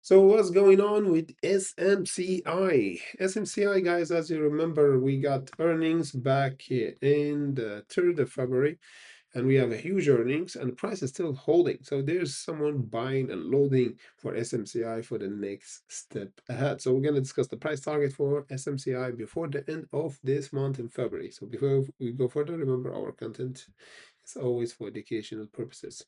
So what's going on with SMCI? SMCI, guys, as you remember, we got earnings back in the 3rd of February, and we have a huge earnings, and the price is still holding. So there's someone buying and loading for SMCI for the next step ahead. So we're going to discuss the price target for SMCI before the end of this month in February. So before we go further, remember our content is always for educational purposes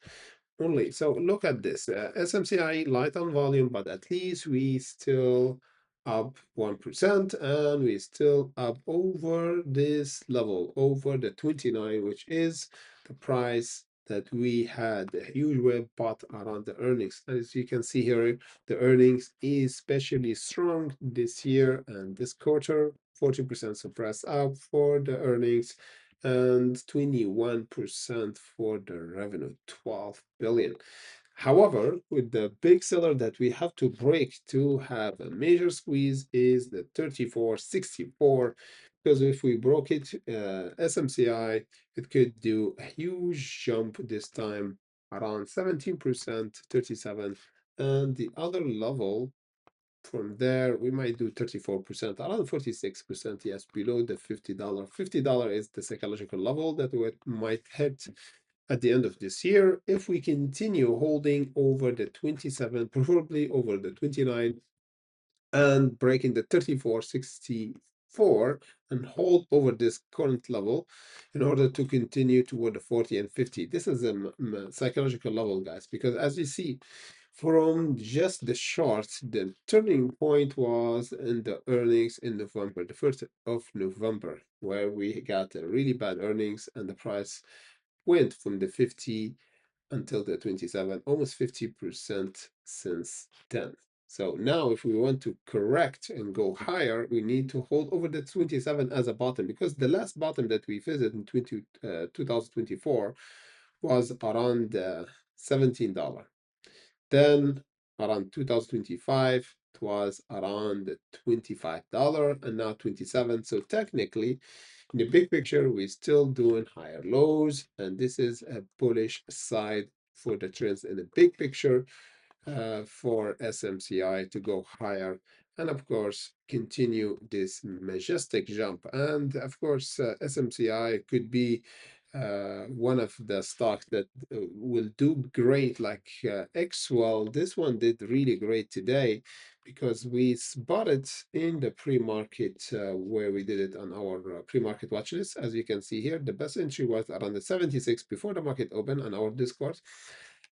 only. So look at this, SMCI light on volume, but at least we still up 1%, and we still up over this level, over the 29, which is the price that we had a huge wave bought around the earnings. As you can see here, the earnings is especially strong this year and this quarter, 40% suppressed up for the earnings, and 21% for the revenue, 12 billion. However, with the big seller that we have to break to have a major squeeze is the 3464, because if we broke it, SMCI, it could do a huge jump this time, around 17%, 37, and the other level from there, we might do 34%, around 46%, yes, below the $50. $50 is the psychological level that we might hit at the end of this year if we continue holding over the 27, preferably over the 29, and breaking the 3464 and hold over this current level in order to continue toward the 40 and 50. This is a psychological level, guys, because as you see, from just the shorts, the turning point was in the earnings in November, the 1st of November, where we got a really bad earnings and the price went from the 50 until the 27, almost 50% since then. So now if we want to correct and go higher, we need to hold over the 27 as a bottom, because the last bottom that we visited in 2024 was around $17. Then around 2025, it was around $25 and now 27. So technically, in the big picture, we're still doing higher lows, and this is a bullish side for the trends in the big picture, for SMCI to go higher, and of course continue this majestic jump. And of course, SMCI could be one of the stocks that will do great, like XWell. This one did really great today because we bought it in the pre-market, where we did it on our pre-market watch list. As you can see here, the best entry was around the 76 before the market opened on our Discord,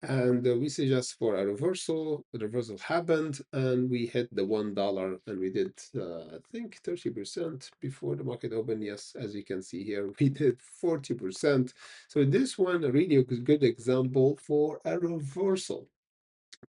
and we suggest for a reversal. The reversal happened, and we hit the $1, and we did I think 30% before the market opened. Yes, as you can see here, we did 40%. So this one really a good example for a reversal.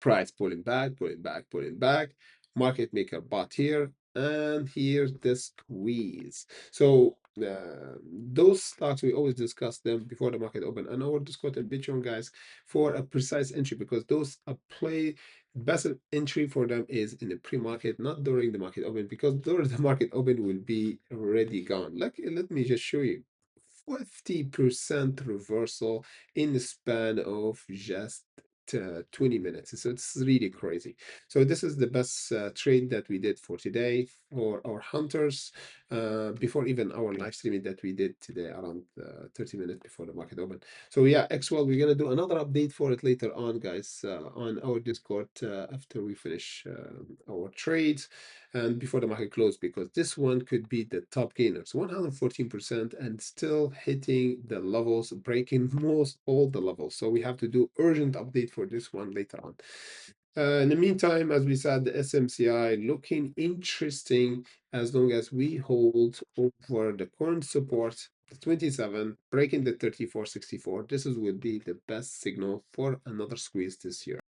Price pulling back, pulling back, pulling back. Market maker bought here, and here's the squeeze. So those stocks, we always discuss them before the market open, and our Discord and Bitcoin, guys, for a precise entry, because those play best entry for them is in the pre-market, not during the market open, because during the market open will be already gone. Like, let me just show you. 50% reversal in the span of just 20 minutes. So it's really crazy. So this is the best trade that we did for today for our hunters, before even our live streaming that we did today, around 30 minutes before the market open. So yeah, XWell, we're gonna do another update for it later on, guys, on our Discord, after we finish our trades and before the market close, because this one could be the top gainer. So 114% and still hitting the levels, breaking most all the levels. So we have to do urgent update for this one later on. In the meantime, as we said, the SMCI looking interesting as long as we hold over the current support, the 27, breaking the 3464. This is will be the best signal for another squeeze this year.